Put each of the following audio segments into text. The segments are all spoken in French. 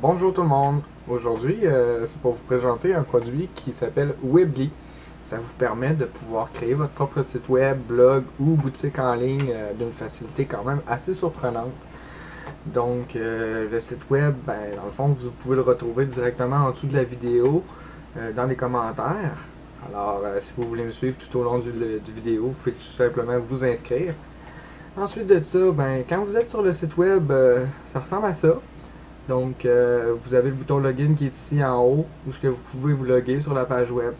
Bonjour tout le monde. Aujourd'hui, c'est pour vous présenter un produit qui s'appelle Weebly. Ça vous permet de pouvoir créer votre propre site web, blog ou boutique en ligne d'une facilité quand même assez surprenante. Donc, le site web, dans le fond, vous pouvez le retrouver directement en dessous de la vidéo, dans les commentaires. Alors, si vous voulez me suivre tout au long du vidéo, vous pouvez tout simplement vous inscrire. Ensuite de ça, quand vous êtes sur le site web, ça ressemble à ça. Donc, vous avez le bouton login qui est ici en haut, où vous pouvez vous loguer sur la page web.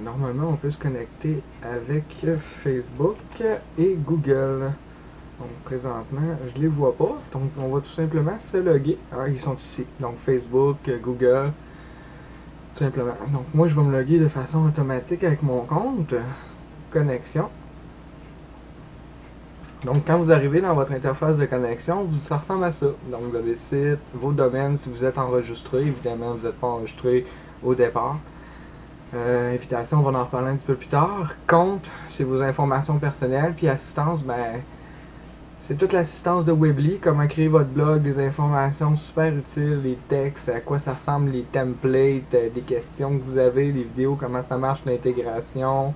Normalement, on peut se connecter avec Facebook et Google. Donc, présentement, je ne les vois pas. Donc, on va tout simplement se loguer. Alors, ils sont ici. Donc, Facebook, Google, tout simplement. Donc, moi, je vais me loguer de façon automatique avec mon compte. Connexion. Donc, quand vous arrivez dans votre interface de connexion, ça ressemble à ça. Donc, vous avez le site, vos domaines, si vous êtes enregistré. Évidemment, vous n'êtes pas enregistré au départ. Invitation, on va en reparler un petit peu plus tard. Compte, c'est vos informations personnelles. Puis assistance, c'est toute l'assistance de Weebly, comment créer votre blog, des informations super utiles, les textes, à quoi ça ressemble, les templates, des questions que vous avez, les vidéos, comment ça marche, l'intégration.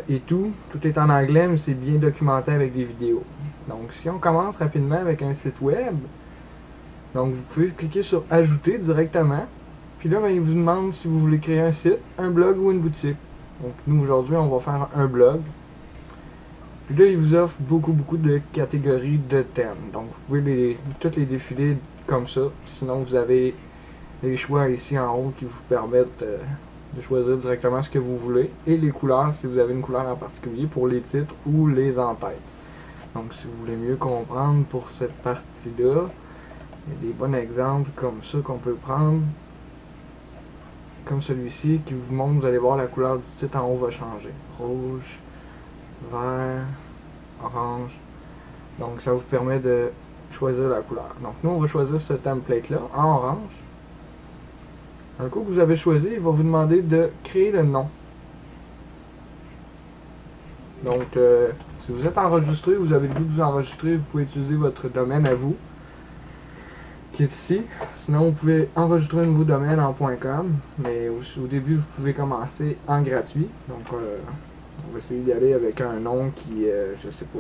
Et tout est en anglais, mais c'est bien documenté avec des vidéos. Donc, si on commence rapidement avec un site web, donc vous pouvez cliquer sur Ajouter directement. Puis là, il vous demande si vous voulez créer un site, un blog ou une boutique. Donc, nous, aujourd'hui, on va faire un blog. Puis là, il vous offre beaucoup de catégories de thèmes. Donc, vous pouvez toutes les défiler comme ça. Sinon, vous avez les choix ici en haut qui vous permettent de choisir directement ce que vous voulez. Et les couleurs, si vous avez une couleur en particulier pour les titres ou les en-têtes. Donc, si vous voulez mieux comprendre pour cette partie-là, il y a des bons exemples comme ça qu'on peut prendre. Comme celui-ci qui vous montre, vous allez voir la couleur du titre en haut va changer. Rouge, vert, orange. Donc, ça vous permet de choisir la couleur. Donc, nous, on va choisir ce template-là en orange. Un coup que vous avez choisi, il va vous demander de créer le nom. Donc, si vous êtes enregistré, vous avez le goût de vous enregistrer, vous pouvez utiliser votre domaine à vous, qui est ici. Sinon, vous pouvez enregistrer un nouveau domaine en .com, mais au début, vous pouvez commencer en gratuit. Donc, on va essayer d'y aller avec un nom qui, je sais pas,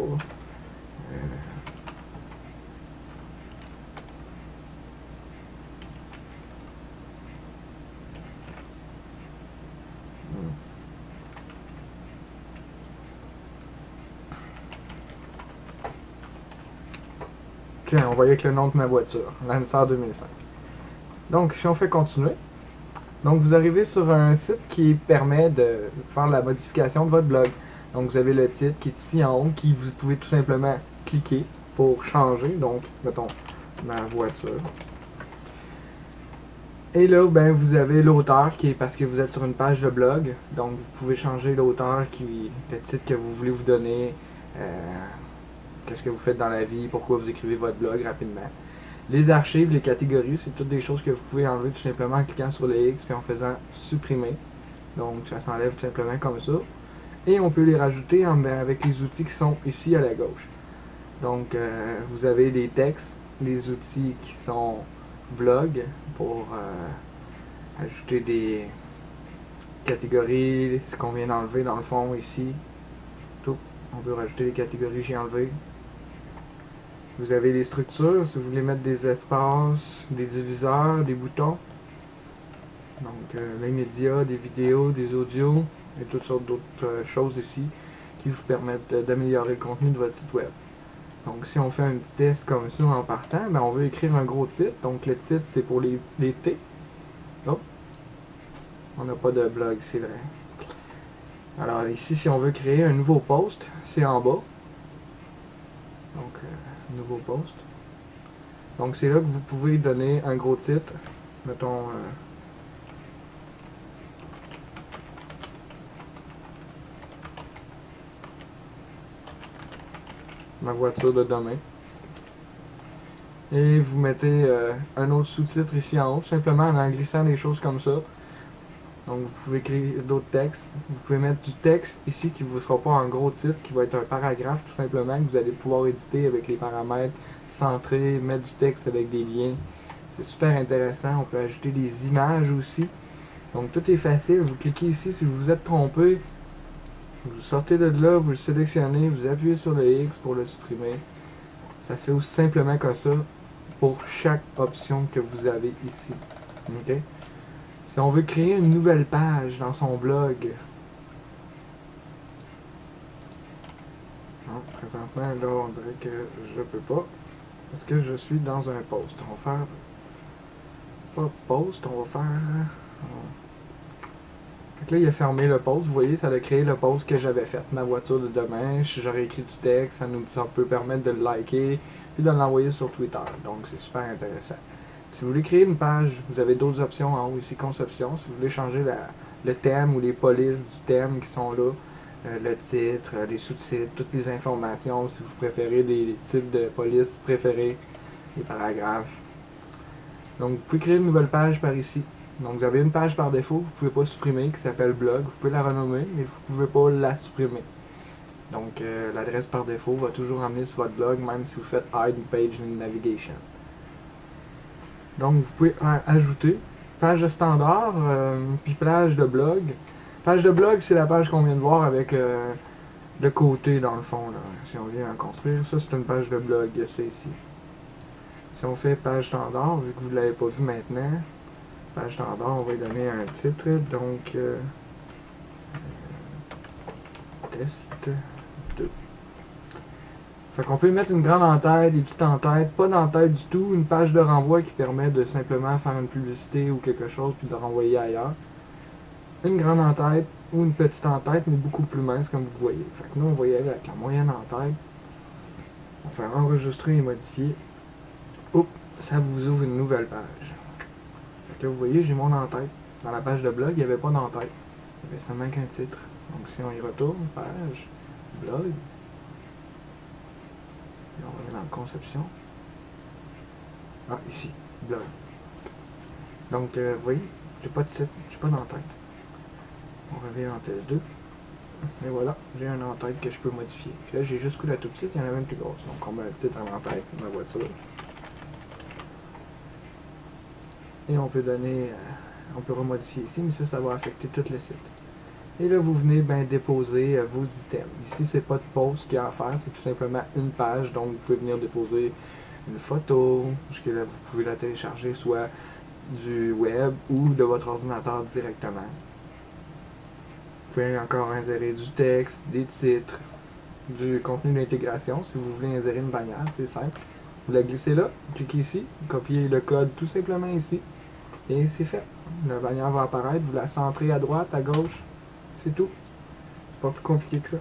tiens, on va y aller avec le nom de ma voiture, Lancer 2005. Donc, si on fait continuer, donc vous arrivez sur un site qui permet de faire la modification de votre blog. Donc, vous avez le titre qui est ici en haut, qui vous pouvez tout simplement cliquer pour changer. Donc, mettons, ma voiture. Et là, vous avez l'auteur qui est parce que vous êtes sur une page de blog. Donc, vous pouvez changer l'auteur, le titre que vous voulez vous donner. Qu'est-ce que vous faites dans la vie, pourquoi vous écrivez votre blog rapidement. Les archives, les catégories, c'est toutes des choses que vous pouvez enlever tout simplement en cliquant sur le X puis en faisant supprimer. Donc ça s'enlève tout simplement comme ça. Et on peut les rajouter avec les outils qui sont ici à la gauche. Donc vous avez les textes, les outils qui sont blog pour ajouter des catégories, ce qu'on vient d'enlever dans le fond ici. Tout. On peut rajouter les catégories que j'ai enlevées. Vous avez les structures, si vous voulez mettre des espaces, des diviseurs, des boutons. Donc les médias, des vidéos, des audios et toutes sortes d'autres choses ici qui vous permettent d'améliorer le contenu de votre site web. Donc si on fait un petit test comme ça en partant, on veut écrire un gros titre. Donc le titre c'est pour les T. Oh, on n'a pas de blog, c'est vrai. Alors ici si on veut créer un nouveau post, c'est en bas. Donc nouveau post. Donc c'est là que vous pouvez donner un gros titre. Mettons ma voiture de demain. Et vous mettez un autre sous-titre ici en haut, simplement en glissant des choses comme ça. Donc vous pouvez créer d'autres textes. Vous pouvez mettre du texte ici qui ne vous sera pas un gros titre, qui va être un paragraphe tout simplement, que vous allez pouvoir éditer avec les paramètres, centrer, mettre du texte avec des liens. C'est super intéressant. On peut ajouter des images aussi. Donc tout est facile. Vous cliquez ici si vous vous êtes trompé. Vous sortez de là, vous le sélectionnez, vous appuyez sur le X pour le supprimer. Ça se fait aussi simplement comme ça pour chaque option que vous avez ici. Okay? Si on veut créer une nouvelle page dans son blog, non, présentement, là, on dirait que je peux pas, parce que je suis dans un post. On va faire, pas post, on va faire, fait que là, il a fermé le post. Vous voyez, ça a créé le post que j'avais fait, ma voiture de demain. J'aurais écrit du texte, ça peut permettre de le liker, puis de l'envoyer sur Twitter. Donc, c'est super intéressant. Si vous voulez créer une page, vous avez d'autres options en haut ici, conception. Si vous voulez changer le thème ou les polices du thème qui sont là, le titre, les sous-titres, toutes les informations, si vous préférez les types de polices préférés, les paragraphes. Donc vous pouvez créer une nouvelle page par ici. Donc vous avez une page par défaut que vous ne pouvez pas supprimer qui s'appelle blog. Vous pouvez la renommer, mais vous ne pouvez pas la supprimer. Donc l'adresse par défaut va toujours amener sur votre blog, même si vous faites Hide Page in Navigation. Donc vous pouvez ajouter page de standard, puis page de blog. Page de blog, c'est la page qu'on vient de voir avec le côté dans le fond. Là. Si on vient en construire, ça c'est une page de blog, c'est ici. Si on fait page standard, vu que vous ne l'avez pas vu maintenant, page standard, on va lui donner un titre, donc test 2. Fait qu'on peut y mettre une grande en-tête, des petites en-têtes, pas d'en-tête du tout, une page de renvoi qui permet de simplement faire une publicité ou quelque chose puis de renvoyer ailleurs. Une grande en-tête ou une petite en-tête, mais beaucoup plus mince comme vous voyez. Fait que nous, on va y aller avec la moyenne en-tête. On va faire enregistrer et modifier. Oups, ça vous ouvre une nouvelle page. Fait que là, vous voyez, j'ai mon en-tête. Dans la page de blog, il n'y avait pas d'en-tête. Il y avait seulement qu'un titre. Donc si on y retourne, page, blog, et on va aller dans conception. Ah, ici, blog. Donc, vous voyez, j'ai pas de titre, j'ai pas d'en-tête. On revient en test 2. Et voilà, j'ai un en-tête que je peux modifier. Puis là, j'ai juste pris la toute petite, il y en avait une plus grosse. Donc, on met le titre en en-tête, ma voiture. Et on peut donner, on peut remodifier ici, mais ça va affecter tout le site. Et là, vous venez déposer vos items. Ici, c'est pas de post qu'il y a à faire, c'est tout simplement une page. Donc, vous pouvez venir déposer une photo, puisque là, vous pouvez la télécharger soit du web ou de votre ordinateur directement. Vous pouvez encore insérer du texte, des titres, du contenu d'intégration. Si vous voulez insérer une bannière, c'est simple. Vous la glissez là, cliquez ici, copiez le code tout simplement ici, et c'est fait. La bannière va apparaître, vous la centrez à droite, à gauche, c'est tout. C'est pas plus compliqué que ça.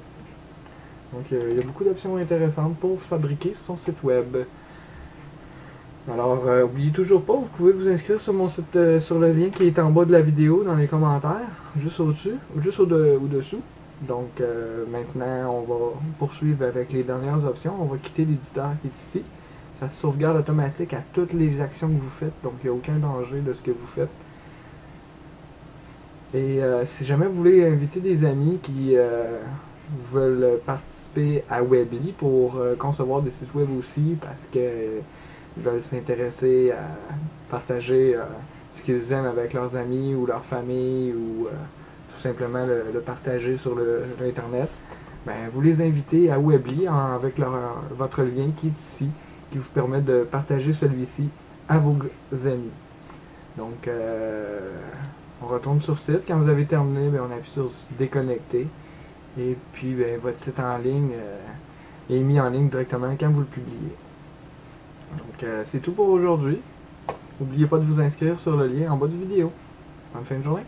Donc il y a beaucoup d'options intéressantes pour fabriquer son site web. Alors, n'oubliez toujours pas, vous pouvez vous inscrire sur mon site, sur le lien qui est en bas de la vidéo, dans les commentaires, juste au-dessus, ou juste au-dessous. Donc, maintenant, on va poursuivre avec les dernières options. On va quitter l'éditeur qui est ici. Ça se sauvegarde automatique à toutes les actions que vous faites, donc il n'y a aucun danger de ce que vous faites. Et si jamais vous voulez inviter des amis qui veulent participer à Weebly pour concevoir des sites web aussi, parce que ils veulent s'intéresser à partager ce qu'ils aiment avec leurs amis ou leur famille ou tout simplement le partager sur l'internet, ben, vous les invitez à Weebly avec votre lien qui est ici, qui vous permet de partager celui-ci à vos amis. Donc, on retourne sur le site. Quand vous avez terminé, ben, on appuie sur déconnecter. Et puis, ben, votre site en ligne est mis en ligne directement quand vous le publiez. Donc, c'est tout pour aujourd'hui. N'oubliez pas de vous inscrire sur le lien en bas de vidéo. Bonne fin de journée.